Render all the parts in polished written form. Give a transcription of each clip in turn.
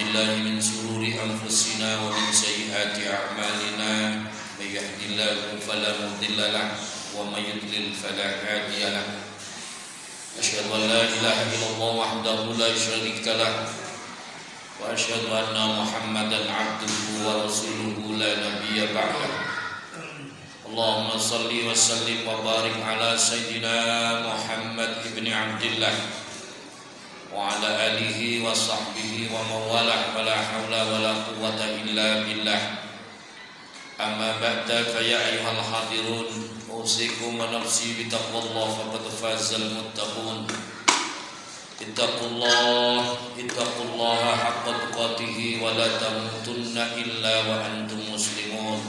بالله من شرور أنفسنا ومن سيئات أعمالنا من يهد الله فلا مضل له ومن يضلل فلا هادي له أشهد أن لا إله إلا الله وحده لا شريك له وأشهد أن محمدا عبده ورسوله لا نبي بعده اللهم صل وسلم وبارك على سيدنا محمد بن عبد الله وعلى آله وصحبه ومن والاه ولا حول ولا قوة إلا بالله أما بعد فيا أيها الحاضرون أوصيكم ونفسي بتقوى الله فقد فاز المتقون اتقوا الله حق تقاته ولا تموتن إلا وأنتم مسلمون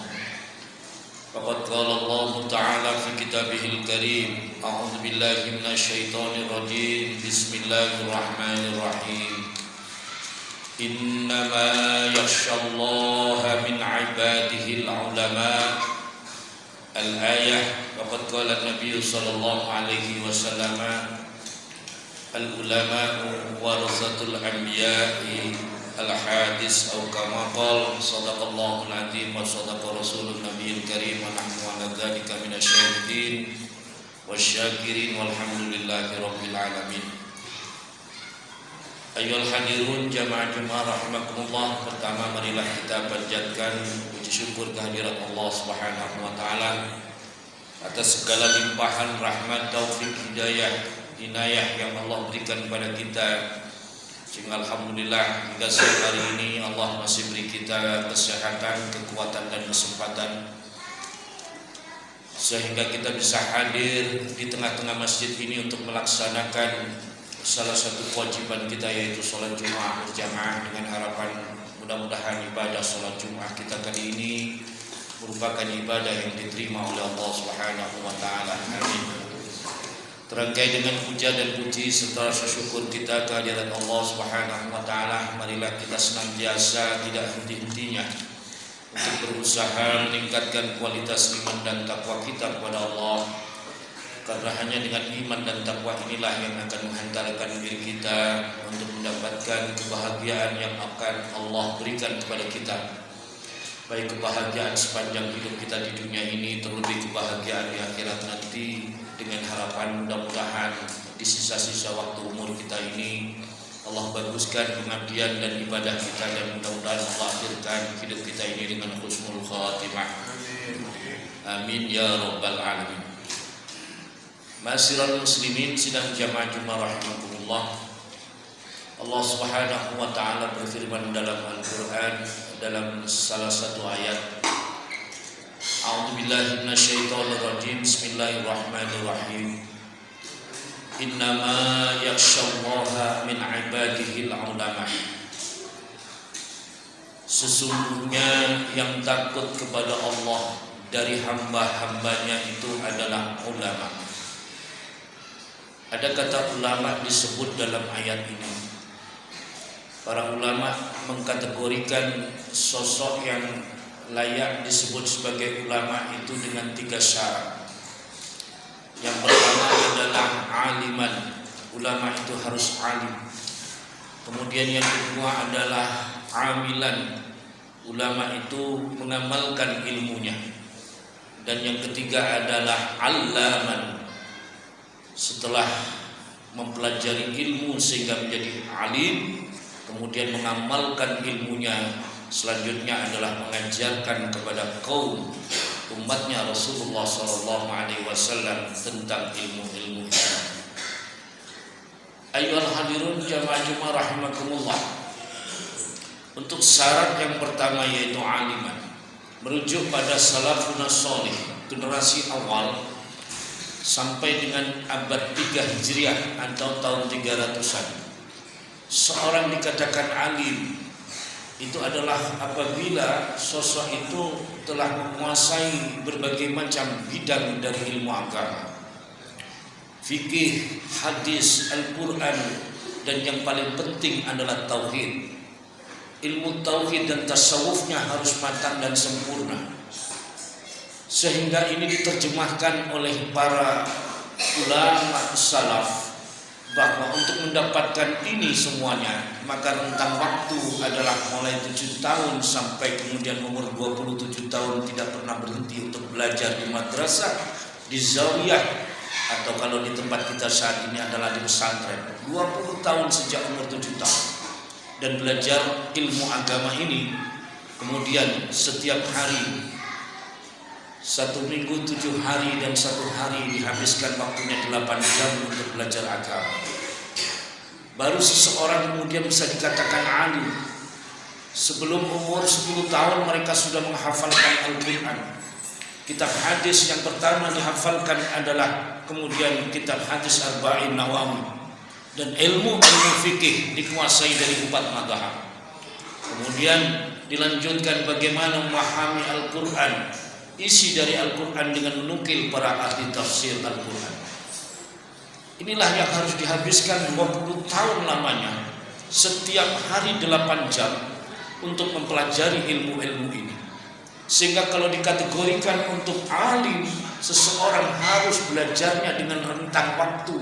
فقد قال الله تعالى في كتابه الكريم أعوذ بالله من الشيطان الرجيم بسم الله الرحمن الرحيم إنما يخشى الله من عباده العلماء الآية وقد قال النبي صلى الله عليه وسلم العلماء ورثة الأنبياء الحادث أو كما قال صدق الله العظيم وصدق رسول النبي الكريم ونحن على ذلك من الشاهدين والشاكرين والحمد لله رب العالمين. Ayyuhal hadirun jamaah rahimakumullah. Pertama marilah kita panjatkan puji syukur kehadirat Allah Subhanahu wa taala atas segala limpahan rahmat, taufik, hidayah, inayah yang Allah berikan kepada kita. Sehingga alhamdulillah hingga siang hari ini Allah masih beri kita kesehatan, kekuatan dan kesempatan sehingga kita bisa hadir di tengah-tengah masjid ini untuk melaksanakan salah satu kewajiban kita, yaitu sholat Jumat berjamaah, dengan harapan mudah-mudahan ibadah sholat Jumat kita kali ini merupakan ibadah yang diterima oleh Allah Subhanahu wa taala. Amin. Terangkai dengan puja dan puji serta rasa syukur kita kehadirat Allah Subhanahu wa taala, marilah kita senantiasa tidak henti-hentinya untuk berusaha meningkatkan kualitas iman dan takwa kita kepada Allah. Karena hanya dengan iman dan takwa inilah yang akan menghantarkan diri kita untuk mendapatkan kebahagiaan yang akan Allah berikan kepada kita. Baik kebahagiaan sepanjang hidup kita di dunia ini, terlebih kebahagiaan di akhirat nanti, dengan harapan mudah-mudahan di sisa-sisa waktu umur kita ini Allah baguskan pengabdian dan ibadah kita, dan mudah-mudahan Allah akhirkan hidup kita ini dengan husnul khatimah. Amin ya rabbal alamin. Ma'asyiral muslimin sidang jamaah Jumat rahimakumullah. Allah Subhanahu wa taala berfirman dalam Al-Qur'an dalam salah satu ayat, A'udzu billahi minasyaitonir rajim. Bismillahirrahmanirrahim. Innama yakhsyallaha min ibadihil ulama. Sesungguhnya yang takut kepada Allah dari hamba-hambanya itu adalah ulama. Ada kata ulama disebut dalam ayat ini. Para ulama mengkategorikan sosok yang layak disebut sebagai ulama itu dengan 3 syarat. Yang pertama adalah aliman, ulama itu harus alim. Kemudian yang kedua adalah amilan, ulama itu mengamalkan ilmunya. Dan yang ketiga adalah allaman, setelah mempelajari ilmu sehingga menjadi alim, kemudian mengamalkan ilmunya, selanjutnya adalah mengajarkan kepada kaum umatnya Rasulullah SAW tentang ilmu-ilmu. Ayyuhal hadirun jamaah Jumat rahimakumullah. Untuk syarat yang pertama yaitu aliman, merujuk pada salafun sholih, generasi awal sampai dengan abad 3 Hijriah atau tahun 300-an. Seorang dikatakan alim itu adalah apabila sosok itu telah menguasai berbagai macam bidang dari ilmu agama, fikih, hadis, Al-Quran, dan yang paling penting adalah tauhid. Ilmu tauhid dan tasawufnya harus matang dan sempurna, sehingga ini diterjemahkan oleh para ulama salaf bahwa untuk mendapatkan ini semuanya maka rentang waktu adalah mulai 7 tahun sampai kemudian umur 27 tahun, tidak pernah berhenti untuk belajar di madrasah, di zawiyah, atau kalau di tempat kita saat ini adalah di pesantren. 20 tahun sejak umur 7 tahun dan belajar ilmu agama ini. Kemudian setiap hari, 1 minggu 7 hari dan 1 hari dihabiskan waktunya 8 jam untuk belajar agama. Baru seseorang kemudian bisa dikatakan alim. Sebelum umur 10 tahun mereka sudah menghafalkan Al-Quran. Kitab hadis yang pertama dihafalkan adalah kemudian kitab hadis Arba'in Nawawi, dan ilmu fikih dikuasai dari 4 mazhab. Kemudian dilanjutkan bagaimana memahami Al-Quran, isi dari Al-Quran dengan menukil para ahli tafsir Al-Quran. Inilah yang harus dihabiskan 20 tahun lamanya, setiap hari 8 jam untuk mempelajari ilmu-ilmu ini. Sehingga kalau dikategorikan untuk alim, seseorang harus belajarnya dengan rentang waktu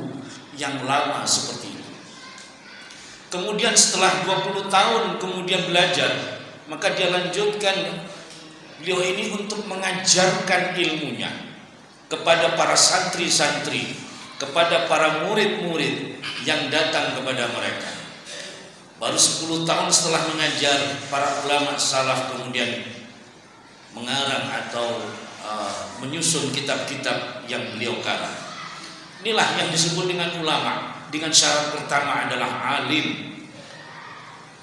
yang lama seperti ini. Kemudian setelah 20 tahun kemudian belajar, maka dia lanjutkan beliau ini untuk mengajarkan ilmunya kepada para santri-santri, kepada para murid-murid yang datang kepada mereka. Baru 10 tahun setelah mengajar, para ulama salaf kemudian mengarang atau menyusun kitab-kitab yang beliau karang. Inilah yang disebut dengan ulama. Dengan syarat pertama adalah alim.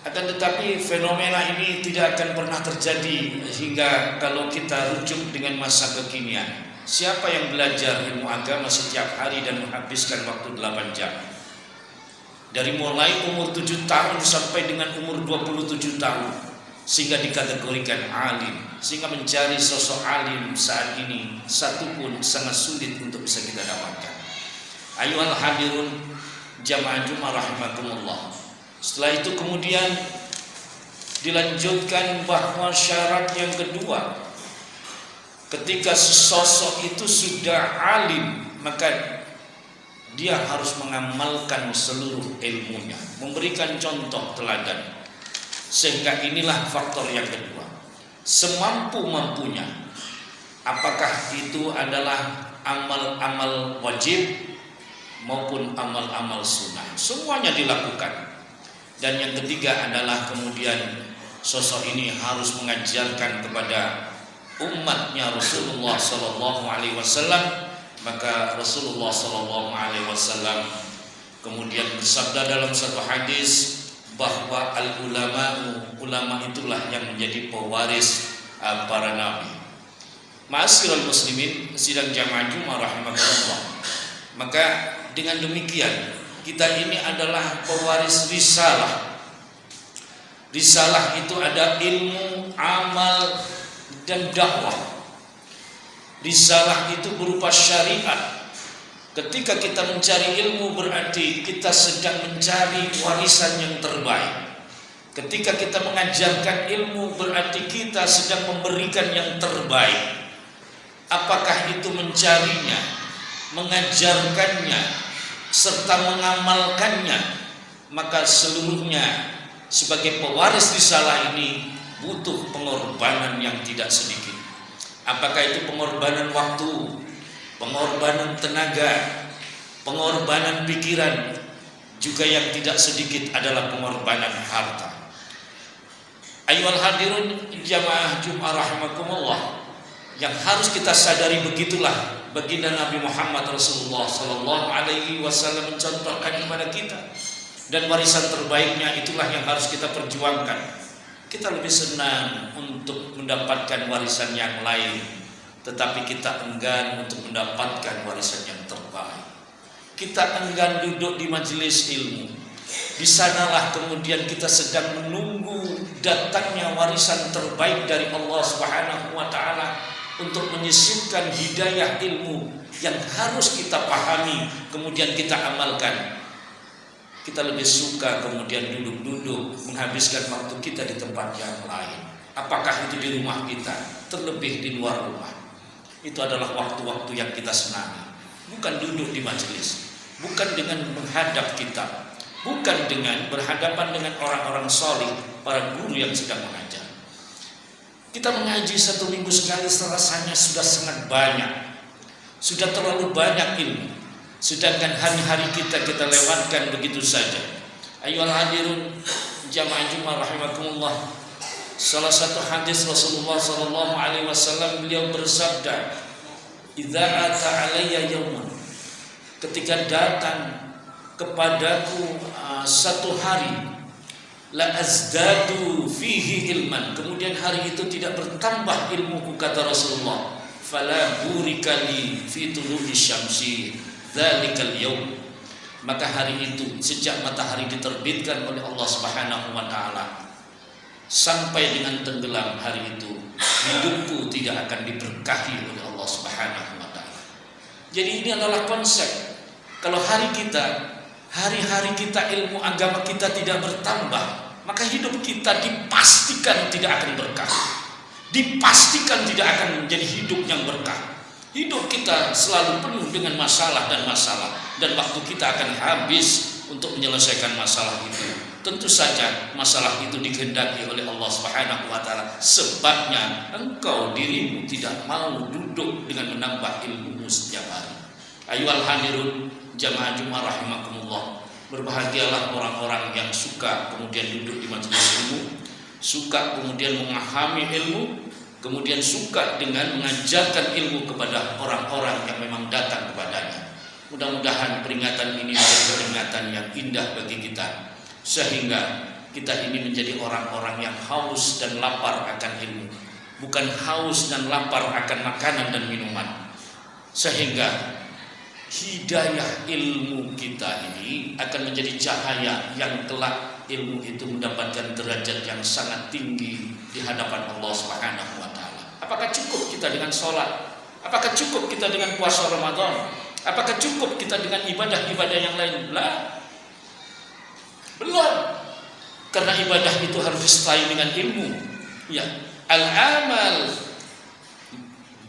Akan tetapi fenomena ini tidak akan pernah terjadi hingga kalau kita rujuk dengan masa kekinian. Siapa yang belajar ilmu agama setiap hari dan menghabiskan waktu 8 jam? Dari mulai umur 7 tahun sampai dengan umur 27 tahun, sehingga dikategorikan alim. Sehingga mencari sosok alim saat ini satu pun sangat sulit untuk bisa kita dapatkan. Ayuhal hadirun jamaah Jumat rahimakumullah. Setelah itu kemudian dilanjutkan bahwa syarat yang kedua, ketika sosok itu sudah alim, maka dia harus mengamalkan seluruh ilmunya, memberikan contoh teladan. Sehingga inilah faktor yang kedua, semampu-mampunya. Apakah itu adalah amal-amal wajib maupun amal-amal sunnah, semuanya dilakukan. Dan yang ketiga adalah kemudian sosok ini harus mengajarkan kepada umatnya Rasulullah Sallallahu Alaihi Wasallam. Maka Rasulullah Sallallahu Alaihi Wasallam kemudian bersabda dalam satu hadis bahwa ulama itulah yang menjadi pewaris para nabi. Ma'asyiral muslimin sidang jamaah Jumat rahimakumullah. Maka dengan demikian kita ini adalah pewaris risalah. Risalah itu ada ilmu, amal, dan dakwah. Risalah itu berupa syariat. Ketika kita mencari ilmu berarti kita sedang mencari warisan yang terbaik. Ketika kita mengajarkan ilmu berarti kita sedang memberikan yang terbaik. Apakah itu mencarinya, mengajarkannya, serta mengamalkannya, maka seluruhnya sebagai pewaris risalah ini butuh pengorbanan yang tidak sedikit. Apakah itu pengorbanan waktu, pengorbanan tenaga, pengorbanan pikiran, juga yang tidak sedikit adalah pengorbanan harta. Ayyuhal hadirun jamaah Jumat rahimakumullah, yang harus kita sadari begitulah baginda Nabi Muhammad Rasulullah Sallallahu Alaihi Wasallam mencontohkan kepada kita, dan warisan terbaiknya itulah yang harus kita perjuangkan. Kita lebih senang untuk mendapatkan warisan yang lain, tetapi kita enggan untuk mendapatkan warisan yang terbaik. Kita enggan duduk di majelis ilmu. Di sanalah kemudian kita sedang menunggu datangnya warisan terbaik dari Allah Subhanahu wa taala untuk menyisipkan hidayah ilmu yang harus kita pahami, kemudian kita amalkan. Kita lebih suka kemudian duduk-duduk menghabiskan waktu kita di tempat yang lain. Apakah itu di rumah kita, terlebih di luar rumah. Itu adalah waktu-waktu yang kita senangi, bukan duduk di majelis. bukan dengan menghadap kitab, bukan dengan berhadapan dengan orang-orang soleh, para guru yang sedang mengajar. Kita mengaji 1 minggu sekali rasanya sudah sangat banyak, sudah terlalu banyak ilmu. Sedangkan hari-hari kita lewatkan begitu saja. Ayyuhal hadirun jamaah Jumat rahimakumullah. Salah satu hadis Rasulullah sallallahu alaihi wasallam, beliau bersabda, "Idza ata alayya yaumun," ketika datang kepadaku satu hari, la azdadu fihi ilman, kemudian hari itu tidak bertambah ilmuku, kata Rasulullah, fala burikali fi tulu'i syamsi dzalikal yaum, maka hari itu sejak matahari diterbitkan oleh Allah Subhanahu wa taala sampai dengan tenggelam hari itu, hidupku tidak akan diberkahi oleh Allah Subhanahu wa taala. Jadi ini adalah konsep. Kalau hari-hari kita ilmu agama kita tidak bertambah, maka hidup kita dipastikan tidak akan berkah. Dipastikan tidak akan menjadi hidup yang berkah. Hidup kita selalu penuh dengan masalah, dan waktu kita akan habis untuk menyelesaikan masalah itu. Tentu saja masalah itu dikehendaki oleh Allah Subhanahu wa taala. Sebabnya engkau dirimu tidak mau duduk dengan menambah ilmu setiap hari. Ayyuhal hadirun jamaah Jumat rahimakumullah. Berbahagialah orang-orang yang suka kemudian duduk di majelis ilmu, suka kemudian memahami ilmu, kemudian suka dengan mengajarkan ilmu kepada orang-orang yang memang datang kepadanya. Mudah-mudahan peringatan ini menjadi peringatan yang indah bagi kita, sehingga kita ini menjadi orang-orang yang haus dan lapar akan ilmu, bukan haus dan lapar akan makanan dan minuman. Sehingga hidayah ilmu kita ini akan menjadi cahaya yang kelak ilmu itu mendapatkan derajat yang sangat tinggi di hadapan Allah Subhanahu wa taala. Apakah cukup kita dengan sholat? Apakah cukup kita dengan puasa Ramadan? Apakah cukup kita dengan ibadah-ibadah yang lain? Belum. Karena ibadah itu harus disertai dengan ilmu. Ya, al-amal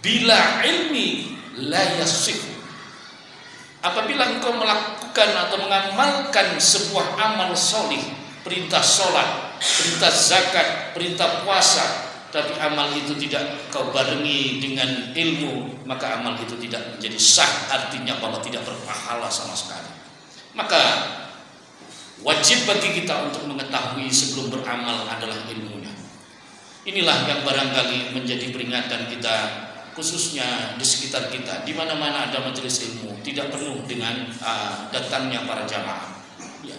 bila ilmi la yasih. Apabila engkau melakukan atau mengamalkan sebuah amal solih, perintah sholat, perintah zakat, perintah puasa, tapi amal itu tidak kau barengi dengan ilmu, maka amal itu tidak menjadi sah, artinya bahwa tidak berpahala sama sekali. Maka wajib bagi kita untuk mengetahui sebelum beramal adalah ilmunya. Inilah yang barangkali menjadi peringatan kita, khususnya di sekitar kita, di mana-mana ada majelis ilmu, tidak penuh dengan datangnya para jamaah. Ya.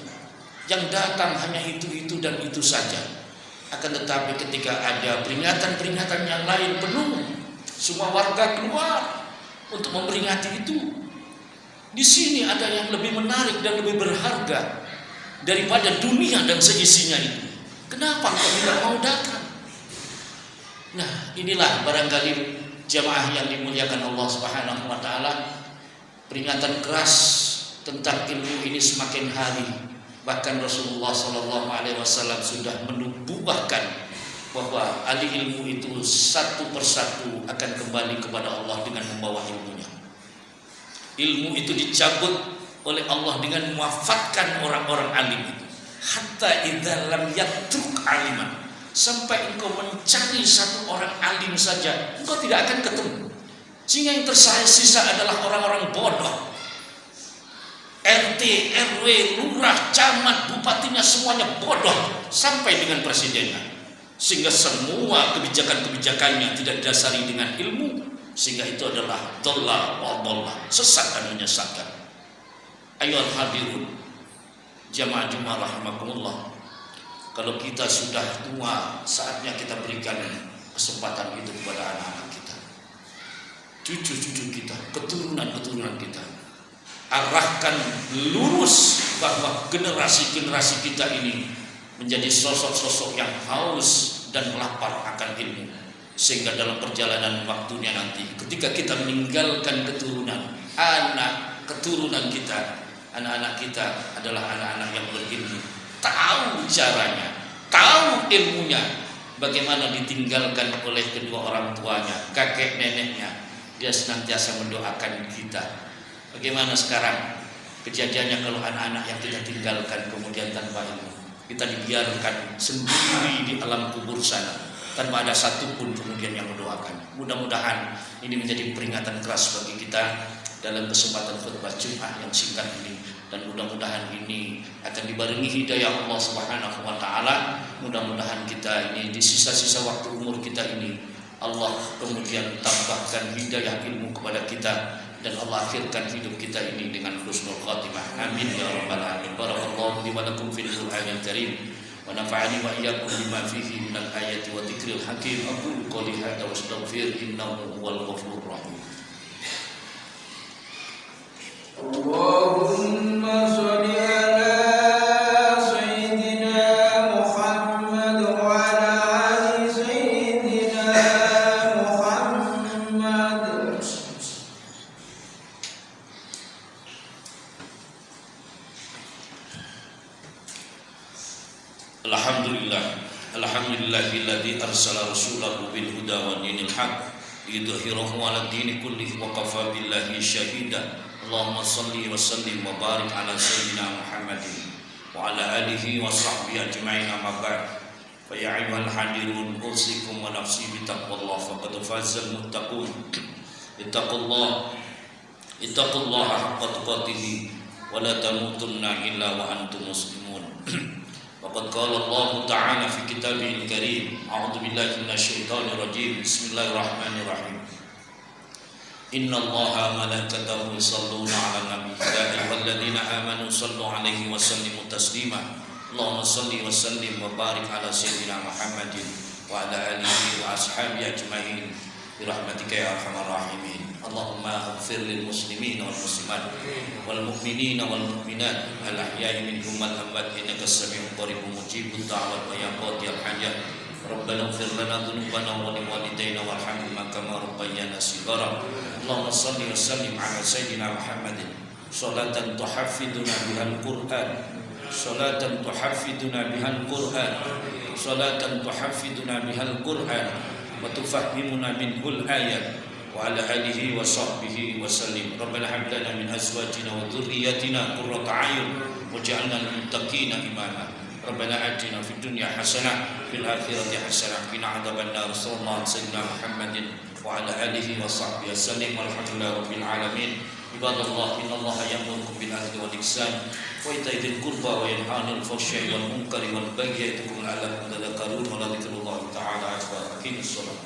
Yang datang hanya itu dan itu saja. Akan tetapi ketika ada peringatan-peringatan yang lain penuh, semua warga keluar untuk memperingati itu. Di sini ada yang lebih menarik dan lebih berharga daripada dunia dan seisinya itu. Kenapa kau tidak mau datang? Nah, inilah barangkali jamaah yang dimuliakan Allah Subhanahu wa taala, peringatan keras tentang ilmu ini semakin hari. Bahkan Rasulullah sallallahu alaihi wasallam sudah menubuhkan bahwa ahli ilmu itu satu persatu akan kembali kepada Allah dengan membawa ilmunya. Ilmu itu dicabut oleh Allah dengan mewafatkan orang-orang alim itu. Hatta idza lam yatruk aliman, sampai engkau mencari satu orang alim saja, engkau tidak akan ketemu. Sehingga yang tersisa adalah orang-orang bodoh. RT, RW, lurah, camat, bupatinya semuanya bodoh sampai dengan presidennya. Sehingga semua kebijakan-kebijakannya tidak didasari dengan ilmu, sehingga itu adalah dhalal wa dhalal, sesat dan menyesatkan. Ayyuhal hadirun jamaah Jumat rahimakumullah. Kalau kita sudah tua, saatnya kita berikan kesempatan itu kepada anak-anak kita, cucu-cucu kita, keturunan-keturunan kita. Arahkan lurus bahwa generasi-generasi kita ini menjadi sosok-sosok yang haus dan lapar akan ilmu, sehingga dalam perjalanan waktunya nanti ketika kita meninggalkan keturunan, anak keturunan kita, anak-anak kita adalah anak-anak yang berilmu, tahu caranya, tahu ilmunya, bagaimana ditinggalkan oleh kedua orang tuanya, kakek neneknya, dia senantiasa mendoakan kita. Bagaimana sekarang Kejadiannya kalau anak-anak yang kita tinggalkan kemudian tanpa ilmu, kita dibiarkan sendiri di alam kubur sana tanpa ada satupun kemudian yang mendoakan. Mudah-mudahan ini menjadi peringatan keras bagi kita dalam kesempatan khutbah Jumat yang singkat ini, dan mudah-mudahan ini akan dibarengi hidayah Allah Subhanahu wa taala. Mudah-mudahan kita ini di sisa-sisa waktu umur kita ini Allah kemudian tambahkan hidayah ilmu kepada kita, dan Allah akhirkan hidup kita ini dengan husnul khatimah. Amin ya rabbal alamin. Barakallahu li wa lakum fil Qur'anil karim wa nafa'ani wa iyyakum bima fihi minal ayati wa dzikril hakim. Aqulu qouli hadza wa astaghfir innahu huwal ghafurur rahim. Allahumma shalli ala sayyidina Muhammad wa ala ali sayyidina Muhammad. Alhamdulillahilladzi arsala rasulahu bil huda wa dinil haq liyudhhirahu 'ala dini kullihi wa kafa billahi syahida. Allahumma salli wa sallim wa barik ala sayyidina Muhammadin wa ala alihi wa sahbihi ajma'in, amma ba'd. Fa ya ayyuhal hadirun usikum wa nafsi bi taqwallah faqad fazal muttaqun. Ittaqullaha haqqa tuqatih wa la tamutunna illa wa antum muslimun. Waqad qala Allah ta'ala fi kitabihil karim, a'udzu billahi minasy syaithanir rajim. Bismillahirrahmanirrahim. Inna Allaha malaikatahu yusholluna 'alan nabi ya ayyuhalladzina amanu shallu 'alaihi wa sallimu taslima. Allahumma shalli wa sallim wa barik ala sayyidina Muhammadin wa ala alihi wa ashabihi ajma'in bi rahmatika ya arhamar rahimin. Allahumma ighfir lil muslimin wal muslimat wal mu'minina wal mu'minat al ahya'i minhum wal amwat innaka as-sami'ul qaribun mujibud da'wat wa ya qadiyal hajat. Rabbana ighfir lana dhunubana wa li walidayna warhamhuma kama rabbayana shighara. Allahumma shalli wa sallim ala sayyidina Muhammadin salatan tuhaffiduna bihal Qur'an, salatan tuhaffiduna bihal Qur'an, salatan tuhaffiduna bihal Qur'an wa tufahhimuna minhul ayat wa ala alihi wa sahbihi wa sallim. Rabbana hab lana min azwajina wa dhurriyyatina qurrata a'yun waj'alna lil muttaqina imama. Rabbana atina fid dunya hasanah fil akhirati hasanah qina adzabannar. Sallallahu sayyidina Muhammadin wa ala alihi wa sahbihi wasallam. Walhamdulillahi rabbil alamin. Ibadallah, innallaha ya'murukum bil 'adli wal ihsan wa ita'i dzil qurba wa yanha 'anil fahsya'i wal munkari wal bagyi ya'idukum la'allakum tadhakkarun. Wa la dzikrullahi ta'ala akbar. Aqimissalah.